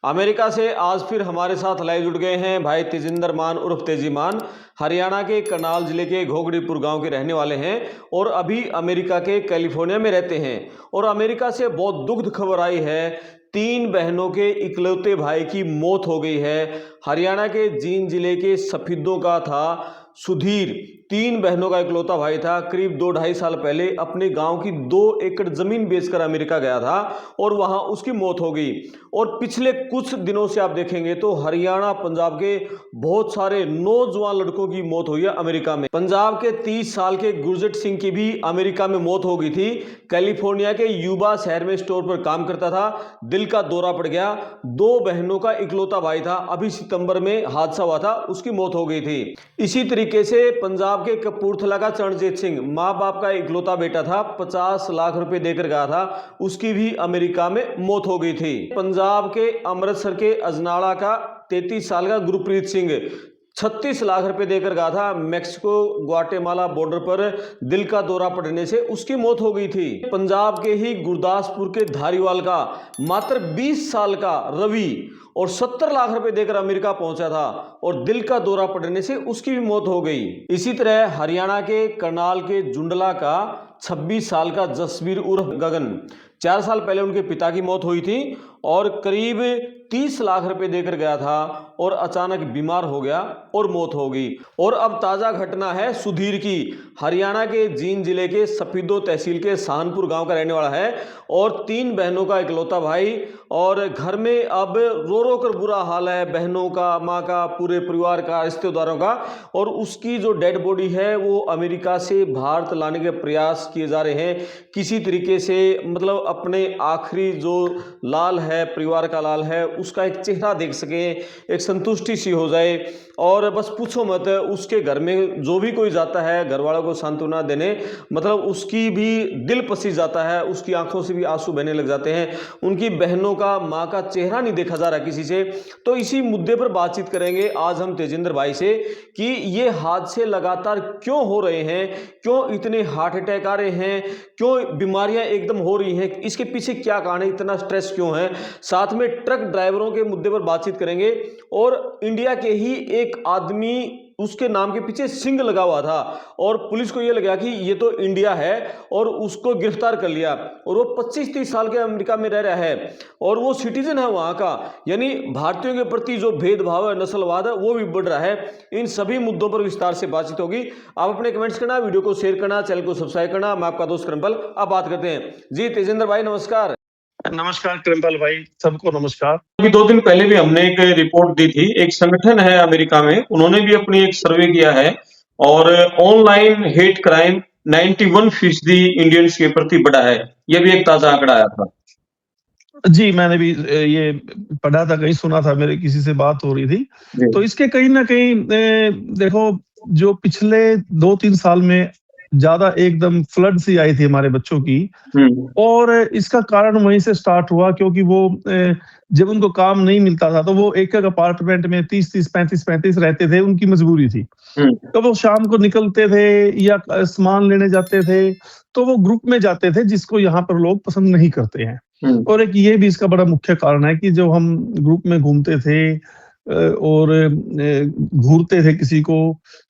America से आज फिर हमारे साथ लाइव जुड़ गए हैं भाई तेजिंदर मान उर्फ तेजी मान। हरियाणा के करनाल जिले के घोगड़ीपुर गांव के रहने वाले हैं और अभी अमेरिका के कैलिफोर्निया में रहते हैं। और अमेरिका से बहुत दुखद खबर आई है, 3 बहनों के इकलौते भाई की मौत हो गई है। हरियाणा के जींद जिले के सफीदों का था सुधीर, 3 बहनों का इकलौता भाई था। करीब 2-2.5 साल पहले अपने गांव की 2 एकड़ जमीन बेचकर अमेरिका गया था और वहां उसकी मौत हो गई। और पिछले कुछ दिनों से आप देखेंगे तो हरियाणा पंजाब के बहुत सारे नौजवान लड़कों की मौत हुई है अमेरिका में। पंजाब के 30 साल के गुरजट सिंह की भी अमेरिका में मौत हो गई थी। कैलिफोर्निया के यूबा शहर में स्टोर पर काम करता था, दिल का दौरा पड़ गया। 2 बहनों का इकलौता भाई था, अभी सितंबर में हादसा हुआ था, उसकी मौत हो गई थी। इसी तरीके से पंजाब के कपूरथला का चरणजीत सिंह माँ बाप का इकलौता बेटा था, 50 लाख रुपए देकर गया था, उसकी भी अमेरिका में मौत हो गई थी। पंजाब के अमृतसर के अजनाला का 33 साल का गुरप्रीत सिंह 36 लाख रुपए देकर गया था, मैक्सिको ग्वाटेमाला बॉर्डर पर दिल का दौरा पड़ने से उसकी मौत हो गई थी। पंजाब के ही गुरदासपुर के धारीवाल का मात्र 20 साल का रवि और 70 लाख रुपए देकर अमेरिका पहुंचा था और दिल का दौरा पड़ने से उसकी भी मौत हो गई। इसी तरह हरियाणा के करनाल के जुंडला का 26 साल का जसवीर उर्फ गगन, 4 साल पहले उनके पिता की मौत हुई थी और करीब 30 लाख रुपए देकर गया था और अचानक बीमार हो गया और मौत हो गई। और अब ताजा घटना है सुधीर की, हरियाणा के जींद जिले के सफीदो तहसील के सानपुर गांव का रहने वाला है और 3 बहनों का इकलौता भाई। और घर में अब रो रो कर बुरा हाल है, बहनों का, माँ का, पूरे परिवार का, रिश्तेदारों का। और उसकी जो डेड बॉडी है वो अमेरिका से भारत लाने के प्रयास किए जा रहे हैं किसी तरीके से, मतलब अपने आखिरी जो लाल है, परिवार का लाल है, उसका एक चेहरा देख सके, एक संतुष्टि सी हो जाए। और बस पूछो मत, उसके घर में जो भी कोई जाता है घर वालों को सांत्वना देने, मतलब उसकी भी दिल पसी जाता है, उसकी आंखों से भी आंसू बहने लग जाते हैं। उनकी बहनों का, माँ का चेहरा नहीं देखा जा रहा किसी से। तो इसी मुद्दे पर बातचीत करेंगे आज हम तेजिंदर भाई से कि ये हादसे लगातार क्यों हो रहे हैं, क्यों इतने हार्ट अटैक आ रहे हैं, क्यों बीमारियां एकदम हो रही हैं, इसके पीछे क्या कारण है, इतना स्ट्रेस क्यों है। साथ में ट्रक ड्राइवरों के मुद्दे पर बातचीत करेंगे और इंडिया के ही एक आदमी, उसके नाम के पीछे सिंह लगा हुआ था और पुलिस को यह लगा कि ये तो इंडिया है और उसको गिरफ्तार कर लिया। और वो 25-30 साल के अमेरिका में रह रहा है और वो सिटीजन है वहां का, यानी भारतीयों के प्रति जो भेदभाव है, नस्लवाद है, वो भी बढ़ रहा है। इन सभी मुद्दों पर विस्तार से बातचीत होगी। आप अपने कमेंट्स करना, वीडियो को शेयर करना, चैनल को सब्सक्राइब करना। मैं आपका दोस्त कृम्पल। अब बात करते हैं। जी तेजिंदर भाई नमस्कार। नमस्कार कृम्पल भाई, सबको नमस्कार। अभी 2 दिन पहले भी हमने एक रिपोर्ट दी थी, एक संगठन है अमेरिका में, उन्होंने भी अपनी एक सर्वे किया है और ऑनलाइन हेट क्राइम 91% इंडियंस के प्रति बढ़ा है। यह भी एक ताजा आंकड़ा आया था। जी, मैंने भी ये पढ़ा था, कहीं सुना था, मेरे किसी से बात हो रही थी। तो इसके कहीं ना कहीं देखो, जो पिछले 2-3 साल में ज्यादा एकदम फ्लड सी आई थी हमारे बच्चों की, और इसका कारण वहीं से स्टार्ट हुआ क्योंकि वो जब उनको काम नहीं मिलता था तो वो एक एक अपार्टमेंट में 30-30, 35-35 रहते थे, उनकी मजबूरी थी। तो वो शाम को निकलते थे या सामान लेने जाते थे तो वो ग्रुप में जाते थे, जिसको यहाँ पर लोग पसंद नहीं करते हैं। और एक ये भी इसका बड़ा मुख्य कारण है कि जो हम ग्रुप में घूमते थे और घूरते थे किसी को,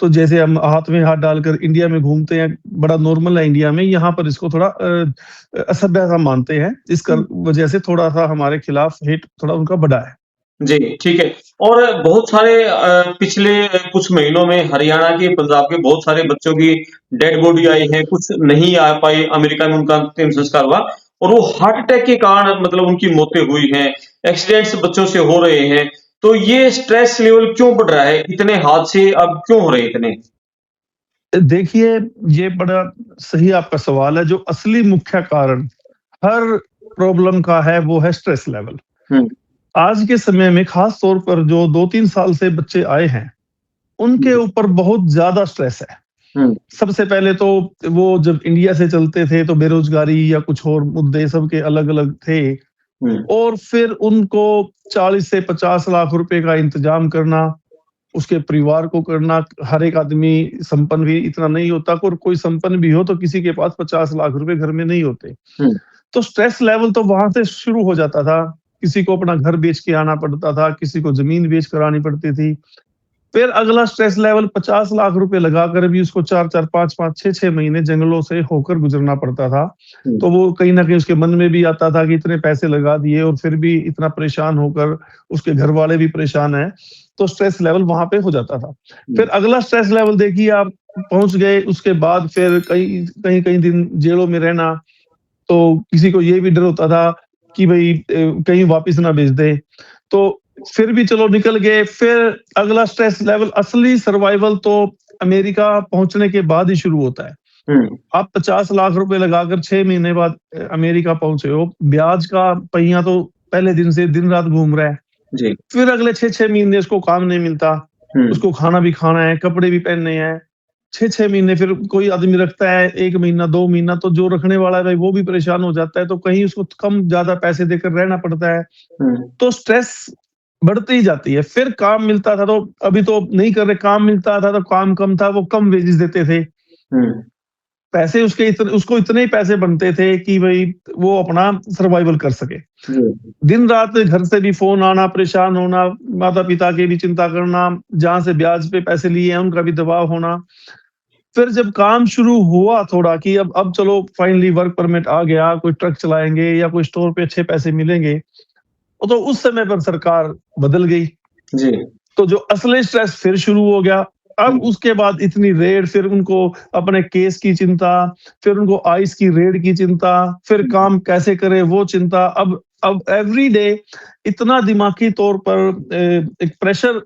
तो जैसे हम हाथ में हाथ डालकर इंडिया में घूमते हैं, बड़ा नॉर्मल है इंडिया में, यहाँ पर इसको थोड़ा असभ्य सा मानते हैं। इस वजह से थोड़ा सा हमारे खिलाफ हेट थोड़ा उनका बढ़ा है। जी ठीक है। और बहुत सारे पिछले कुछ महीनों में हरियाणा के, पंजाब के बहुत सारे बच्चों की डेड बॉडी आई है, कुछ नहीं आ पाई, अमेरिका में उनका अंतिम संस्कार हुआ और वो हार्ट अटैक के कारण मतलब उनकी मौतें हुई हैं, एक्सीडेंट्स बच्चों से हो रहे हैं। तो ये स्ट्रेस लेवल क्यों बढ़ रहा है, इतने हादसे अब क्यों हो रहे हैं इतने? देखिए, ये बड़ा सही आपका सवाल है। जो असली मुख्य कारण हर प्रॉब्लम का है वो है स्ट्रेस लेवल। आज के समय में खास तौर पर जो 2-3 साल से बच्चे आए हैं, उनके ऊपर बहुत ज्यादा स्ट्रेस है। सबसे पहले तो वो जब इंडिया से चलते थे तो बेरोजगारी या कुछ और मुद्दे सबके अलग अलग थे, और फिर उनको 40 से 50 लाख रुपए का इंतजाम करना, उसके परिवार को करना। हर एक आदमी संपन्न भी इतना नहीं होता, और कोई संपन्न भी हो तो किसी के पास 50 लाख रुपए घर में नहीं होते। तो स्ट्रेस लेवल तो वहां से शुरू हो जाता था। किसी को अपना घर बेच के आना पड़ता था, किसी को जमीन बेच कर आनी पड़ती थी। फिर अगला स्ट्रेस लेवल 50 लाख रुपए लगाकर भी उसको 4-4, 5-5, 6-6 महीने जंगलों से होकर गुजरना पड़ता था। तो वो कहीं न कहीं उसके मन में भी आता था कि इतने पैसे लगा दिए और फिर भी इतना परेशान होकर उसके घर वाले भी परेशान हैं, तो स्ट्रेस लेवल वहाँ पे हो जाता था। फिर अगला स्ट्रेस लेवल देखिए आप पहुँच गए, उसके बाद फिर कई दिन जेलों में रहना, तो किसी को ये भी डर होता था कि भई कहीं वापस ना भेज दें। तो फिर भी चलो निकल गए, फिर अगला स्ट्रेस लेवल असली सर्वाइवल तो अमेरिका पहुँचने के बाद ही शुरू होता है। आप 50 लाख रुपए लगाकर 6 महीने बाद अमेरिका पहुँचे हो, ब्याज का पहिया तो पहले दिन से दिन-रात घूम रहा है। जी। फिर अगले 6-6 महीने उसको काम नहीं मिलता, उसको खाना भी खाना है, कपड़े भी पहनने हैं। 6-6 महीने फिर कोई आदमी रखता है 1 महीना, 2 महीना, तो जो रखने वाला है भाई वो भी परेशान हो जाता है, तो कहीं उसको कम ज़्यादा पैसे देकर रहना पड़ता है। तो स्ट्रेस बढ़ती ही जाती है। फिर काम मिलता था तो अभी तो नहीं कर रहे, काम मिलता था तो काम कम था, वो कम वेजेस देते थे। पैसे उसको इतने ही पैसे बनते थे कि भई वो अपना सर्वाइवल कर सके। दिन-रात घर से भी फ़ोन आना, परेशान होना, माता-पिता की भी चिंता करना, जहाँ से ब्याज पे पैसे लिए हैं उनका भी दबाव होना। फिर जब काम शुरू हुआ थोड़ा कि अब चलो फाइनली वर्क परमिट आ गया, कोई ट्रक चलाएँगे या कोई स्टोर पे अच्छे पैसे मिलेंगे, तो उस समय पर सरकार बदल गई। जी। तो जो असली स्ट्रेस फिर शुरू हो गया। अब उसके बाद इतनी रेड, फिर उनको अपने केस की चिंता, फिर उनको आइस की रेड की चिंता, फिर काम कैसे करें वो चिंता। अब एवरी डे इतना दिमागी तौर पर एक प्रेशर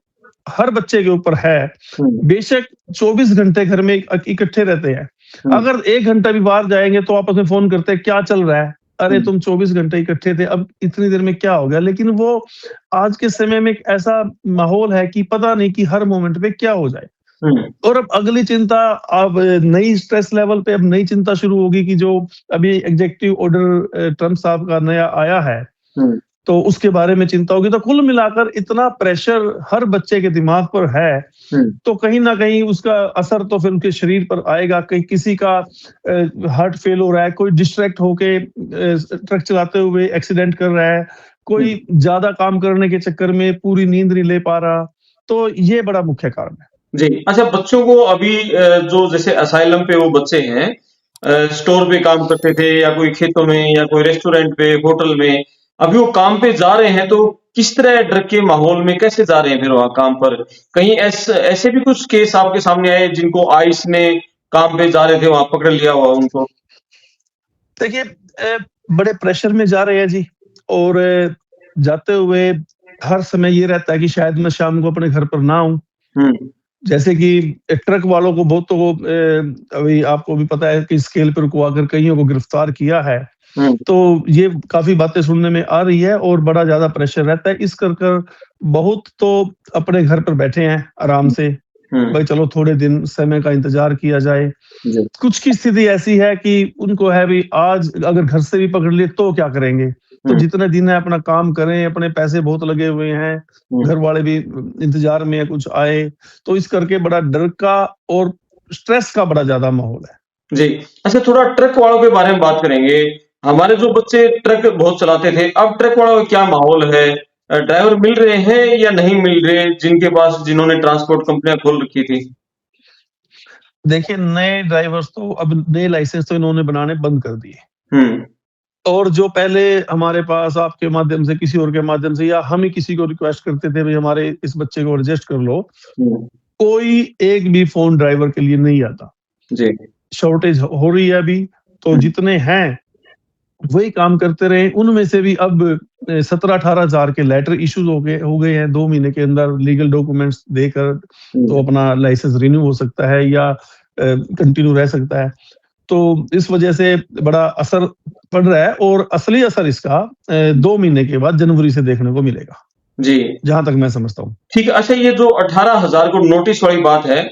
हर बच्चे के ऊपर है। बेशक 24 घंटे घर में इकट्ठे रहते हैं, अगर 1 घंटा भी बाहर जाएँगे तो आपस में फ़ोन करते हैं, क्या चल रहा है? अरे तुम 24 घंटे इकट्ठे थे, अब इतनी देर में क्या हो गया? लेकिन वो आज के समय में एक ऐसा माहौल है कि पता नहीं कि हर मोमेंट पे क्या हो जाए। और अब अगली चिंता, अब नई स्ट्रेस लेवल पे अब नई चिंता शुरू होगी कि जो अभी एग्जीक्यूटिव ऑर्डर ट्रम्प साहब का नया आया है, तो उसके बारे में चिंता होगी। तो कुल मिलाकर इतना प्रेशर हर बच्चे के दिमाग पर है, तो कहीं न कहीं उसका असर तो फिर उनके शरीर पर आएगा। कहीं किसी का हार्ट फेल हो रहा है, कोई डिस्ट्रैक्ट होके ट्रक चलाते हुए एक्सीडेंट कर रहा है, कोई ज़्यादा काम करने के चक्कर में पूरी नींद नहीं ले पा रहा। तो ये बड़ा मुख्य कारण है। जी। अच्छा, बच्चों को अभी जो जैसे असाइलम पे वो बच्चे हैं, स्टोर पे काम करते थे या कोई खेतों में या कोई रेस्टोरेंट पे, होटल में, अभी वो काम पे जा रहे हैं तो किस तरह डर के माहौल में कैसे जा रहे हैं फिर वहाँ काम पर? कहीं ऐसे भी कुछ केस आपके सामने आए जिनको आइस ने काम पे जा रहे थे वहाँ पकड़ लिया हुआ उनको? देखिए बड़े प्रेशर में जा रहे हैं जी, और जाते हुए हर समय ये रहता है कि शायद मैं शाम को अपने घर पर ना आऊँ। जैसे कि ट्रक वालों को बहुत तो अभी आपको भी पता है कि स्केल पर रुकवाकर कईयों को गिरफ्तार किया है। तो ये काफ़ी बातें सुनने में आ रही है और बड़ा ज़्यादा प्रेशर रहता है। इस कर बहुत तो अपने घर पर बैठे हैं आराम से, भाई चलो थोड़े दिन समय का इंतज़ार किया जाए। कुछ की स्थिति ऐसी है कि उनको है भी आज अगर घर से भी पकड़ लिए तो क्या करेंगे? तो जितने दिन है अपना काम करें, अपने पैसे बहुत लगे हुए हैं, घर वाले भी इंतज़ार में है कुछ आए, तो इस करके बड़ा डर का और स्ट्रेस का बड़ा ज़्यादा माहौल है। जी। अच्छा, थोड़ा ट्रक वालों के बारे में बात करेंगे। हमारे जो बच्चे ट्रक बहुत चलाते थे, अब ट्रक वालों का क्या माहौल है? ड्राइवर मिल रहे हैं या नहीं मिल रहे जिन्होंने ट्रांसपोर्ट कंपनियाँ खोल रखी थी? देखिए नए ड्राइवर्स तो अब नए लाइसेंस तो इन्होंने बनाने बंद कर दिए। और जो पहले हमारे पास आपके माध्यम से, किसी और के माध्यम से, या हम ही किसी को रिक्वेस्ट करते थे भाई हमारे इस बच्चे को एडजस्ट कर लो, कोई एक भी फोन ड्राइवर के लिए नहीं आता। जी। शॉर्टेज हो रही है अभी, तो जितने हैं वही काम करते रहे। उनमें से भी अब 17-18 हजार के लेटर इश्यूज हो गए हैं 2 महीने के अंदर, लीगल डॉक्यूमेंट्स देकर तो अपना लाइसेंस रिन्यू हो सकता है या कंटिन्यू रह सकता है। तो इस वजह से बड़ा असर पड़ रहा है और असली असर इसका 2 महीने के बाद जनवरी से देखने को मिलेगा। जी। जहाँ तक मैं समझता हूँ। ठीक है। अच्छा, ये जो 18,000 को नोटिस वाली बात है,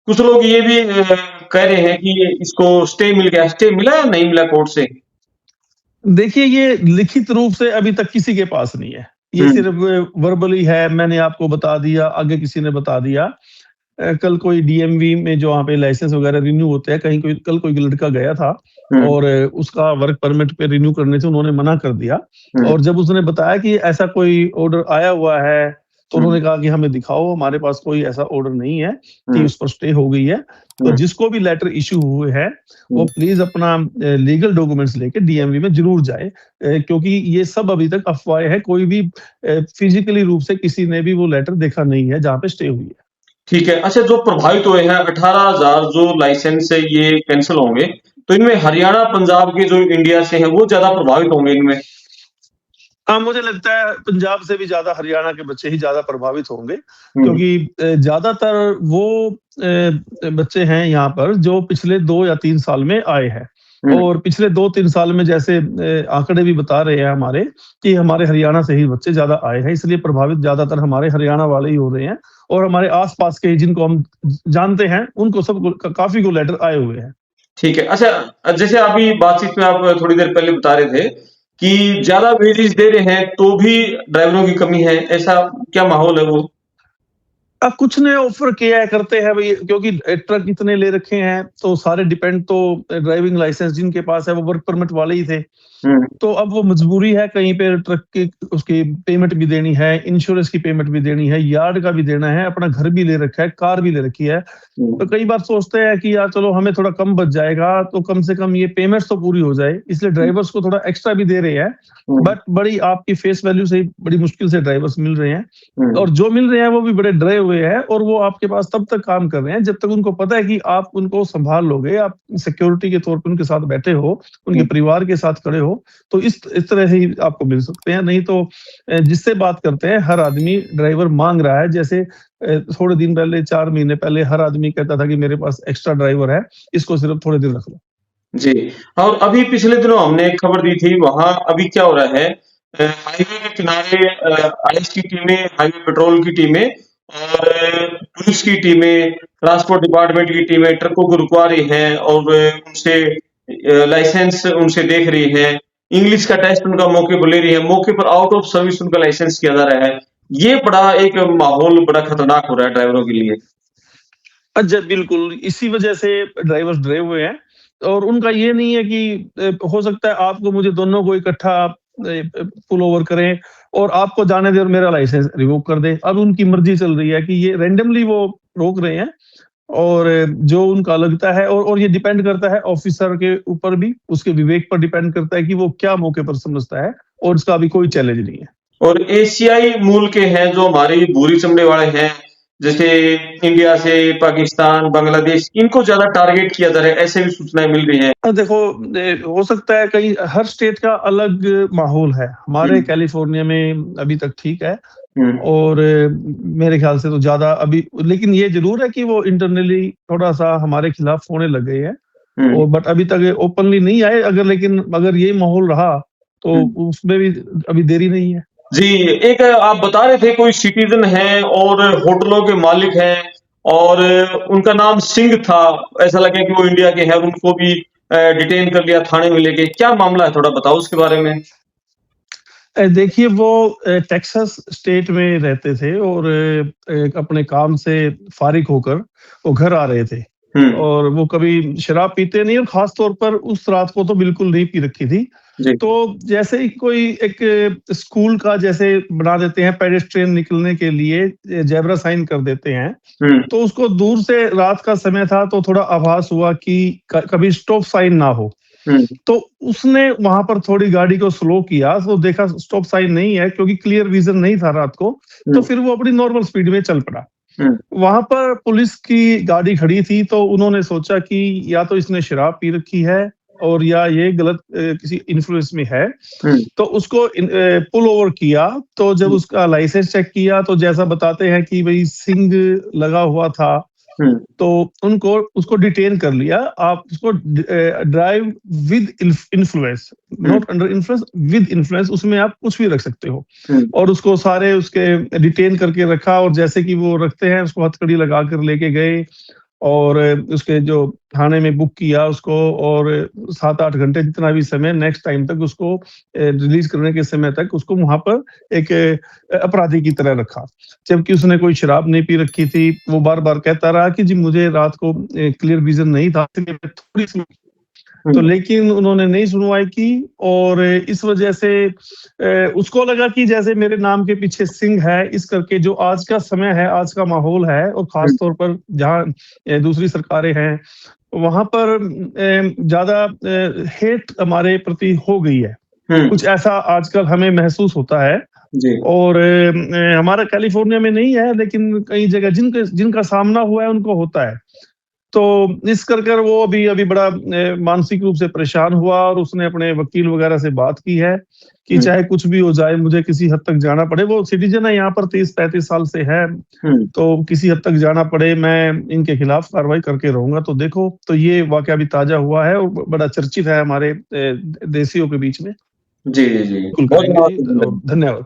कुछ लोग ये भी कह रहे हैं कि इसको स्टे मिल गया। स्टे मिला या नहीं मिला कोर्ट से? देखिए ये लिखित रूप से अभी तक किसी के पास नहीं है। ये सिर्फ वर्बली है, मैंने आपको बता दिया, आगे किसी ने बता दिया। कल कोई डीएमवी में जो वहाँ पे लाइसेंस वगैरह रिन्यू होते हैं, कहीं कल कोई लड़का गया था और उसका वर्क परमिट पे रिन्यू करने से उन्होंने मना कर दिया। और जब उसने बताया कि ऐसा कोई ऑर्डर आया हुआ है, तो उन्होंने कहा कि हमें दिखाओ, हमारे पास कोई ऐसा ऑर्डर नहीं है कि उस पर स्टे हो गई है। तो जिसको भी लेटर इश्यू हुए हैं, वो प्लीज अपना लीगल डॉक्यूमेंट्स लेके डीएमवी में जरूर जाए, क्योंकि ये सब अभी तक अफवाहें हैं। कोई भी फिजिकली रूप से किसी ने भी वो लेटर देखा नहीं है जहाँ पे स्टे हुई है। ठीक है। अच्छा, जो प्रभावित हुए हैं 18,000 जो लाइसेंस है ये कैंसिल होंगे, तो इनमें हरियाणा पंजाब के जो इंडिया से हैं वो ज्यादा प्रभावित होंगे इनमें? हाँ, मुझे लगता है पंजाब से भी ज्यादा हरियाणा के बच्चे ही ज्यादा प्रभावित होंगे, क्योंकि ज्यादातर वो बच्चे हैं यहाँ पर जो पिछले 2 या 3 साल में आए हैं। और पिछले 2-3 साल में जैसे आंकड़े भी बता रहे हैं हमारे कि हमारे हरियाणा से ही बच्चे ज्यादा आए हैं, इसलिए प्रभावित ज्यादातर हमारे हरियाणा वाले ही हो रहे हैं। और हमारे आसपास के जिनको हम जानते हैं उनको सब काफी को लेटर आए हुए हैं। ठीक है। अच्छा, जैसे अभी बातचीत में आप थोड़ी देर पहले बता रहे थे कि ज्यादा वेजेस दे रहे हैं तो भी ड्राइवरों की कमी है, ऐसा क्या माहौल है वो? अब कुछ ने ऑफर किया है, करते हैं भाई, क्योंकि ट्रक इतने ले रखे हैं तो सारे डिपेंड तो ड्राइविंग लाइसेंस जिनके पास है वो वर्क परमिट वाले ही थे। तो अब वो मजबूरी है, कहीं पे ट्रक की उसकी पेमेंट भी देनी है, इंश्योरेंस की पेमेंट भी देनी है, यार्ड का भी देना है, अपना घर भी ले रखा है, कार भी ले रखी है। तो कई बार सोचते हैं कि यार चलो हमें थोड़ा कम बच जाएगा तो कम से कम ये पेमेंट्स तो पूरी हो जाए, इसलिए ड्राइवर्स को थोड़ा एक्स्ट्रा भी दे रहे हैं। बट बड़ी आपकी फेस वैल्यू से बड़ी मुश्किल से ड्राइवर्स मिल रहे हैं, और जो मिल रहे हैं वो भी बड़े डरे हुए हैं, और वो आपके पास तब तक काम कर रहे हैं जब तक उनको पता है कि आप उनको संभाल लोगे, आप सिक्योरिटी के तौर पर उनके साथ बैठे हो, उनके परिवार के साथ खड़े हो, तो इस तरह से ही आपको मिल सकते हैं। नहीं तो जिससे बात करते हैं हर आदमी ड्राइवर मांग रहा है। जैसे थोड़े दिन पहले, 4 महीने पहले हर आदमी कहता था कि मेरे पास एक्स्ट्रा ड्राइवर है, इसको सिर्फ थोड़े दिन रख लो। जी। और अभी पिछले दिनों हमने एक खबर दी थी, वहां अभी क्या हो रहा है, हाईवे के किनारे आईएस की टीमें, हाईवे पेट्रोल की टीमें और पुलिस की टीमें, ट्रांसपोर्ट डिपार्टमेंट की टीमें ट्रकों को रुकवा रही हैं और उनसे लाइसेंस उनसे देख रही है, इंग्लिश का टेस्ट उनका मौके पर ले रही है, मौके पर आउट ऑफ सर्विस उनका लाइसेंस किया जा रहा है। ये बड़ा एक माहौल बड़ा खतरनाक हो रहा है ड्राइवरों के लिए। अच्छा, बिल्कुल इसी वजह से ड्राइवर्स डरे हुए हैं, और उनका ये नहीं है कि हो सकता है आपको मुझे दोनों को इकट्ठा पुल ओवर करें और आपको जाने दे और मेरा लाइसेंस रिवोक कर दे। अब उनकी मर्जी चल रही है कि ये रैंडमली वो रोक रहे हैं, और जो उनका लगता है, और ये डिपेंड करता है ऑफिसर के ऊपर भी, उसके विवेक पर डिपेंड करता है कि वो क्या मौके पर समझता है, और इसका अभी कोई चैलेंज नहीं है। और एशियाई मूल के हैं जो हमारे भूरी चमड़े वाले हैं, जैसे इंडिया से, पाकिस्तान, बांग्लादेश, इनको ज्यादा टारगेट किया जा रहा है, ऐसे भी सूचनाएं मिल रही हैं। देखो, हो सकता है कहीं हर स्टेट का अलग माहौल है। हमारे कैलिफोर्निया में अभी तक ठीक है, और मेरे ख्याल से तो ज्यादा अभी, लेकिन ये जरूर है कि वो इंटरनली थोड़ा सा हमारे खिलाफ होने लग गए हैं, और बट अभी तक ओपनली नहीं आए। लेकिन अगर ये माहौल रहा तो उसमें भी अभी देरी नहीं है। जी, एक आप बता रहे थे कोई सिटीजन है और होटलों के मालिक हैं और उनका नाम सिंह था, ऐसा लगे कि वो इंडिया के हैं, उनको भी डिटेन कर लिया थाने में लेके, क्या मामला है थोड़ा बताओ उसके बारे में? देखिए, वो टेक्सास स्टेट में रहते थे, और अपने काम से फारिग होकर वो घर आ रहे थे, और वो कभी शराब पीते नहीं, और खास तौर पर उस रात को तो बिल्कुल नहीं पी रखी थी। तो जैसे ही कोई एक स्कूल का जैसे बना देते हैं, पेडेस्ट्रियन निकलने के लिए जेब्रा साइन कर देते हैं, तो उसको दूर से, रात का समय था तो थोड़ा आभास हुआ कि कभी स्टॉप साइन ना हो, तो उसने वहां पर थोड़ी गाड़ी को स्लो किया, तो देखा स्टॉप साइन नहीं है, क्योंकि क्लियर विजन नहीं था रात को, तो फिर वो अपनी नॉर्मल स्पीड में चल पड़ा। वहां पर पुलिस की गाड़ी खड़ी थी, तो उन्होंने सोचा कि या तो इसने शराब पी रखी है, और या ये गलत किसी इन्फ्लुएंस में है, तो उसको पुल ओवर किया। तो जब उसका लाइसेंस चेक किया, तो जैसा बताते हैं कि भाई सिंह लगा हुआ था, तो उसको डिटेन कर लिया। आप उसको drive with influence, not under influence, with influence, उसमें आप कुछ भी रख सकते हो, और उसको सारे उसके डिटेन करके रखा, और जैसे कि वो रखते हैं उसको हथकड़ी लगा कर लेके गए, और उसके जो थाने में बुक किया उसको, और 7-8 घंटे जितना भी समय नेक्स्ट टाइम तक उसको रिलीज करने के समय तक उसको वहां पर एक अपराधी की तरह रखा, जबकि उसने कोई शराब नहीं पी रखी थी। वो बार बार कहता रहा कि जी मुझे रात को क्लियर विजन नहीं था, इसलिए मैं थोड़ी सी तो, लेकिन उन्होंने नहीं सुनवाई की। और इस वजह से उसको लगा कि जैसे मेरे नाम के पीछे सिंह है, इस करके जो आज का समय है, आज का माहौल है, और खास तौर पर जहाँ दूसरी सरकारें हैं वहां पर ज्यादा हेट हमारे प्रति हो गई है, कुछ ऐसा आजकल हमें महसूस होता है। और हमारा कैलिफोर्निया में नहीं है, लेकिन कई जगह जिनका सामना हुआ है उनको होता है। तो इस कर वो अभी बड़ा मानसिक रूप से परेशान हुआ, और उसने अपने वकील वगैरह से बात की है कि चाहे कुछ भी हो जाए, मुझे किसी हद तक जाना पड़े, वो सिटीजन है यहाँ पर 30-35 साल से है, तो किसी हद तक जाना पड़े, मैं इनके खिलाफ कार्रवाई करके रहूंगा। तो देखो, तो ये वाकया अभी ताजा हुआ है और बड़ा चर्चित है हमारे देशियों के बीच में। जी जी जी, बिल्कुल करेंगे जी, और धन्यवाद।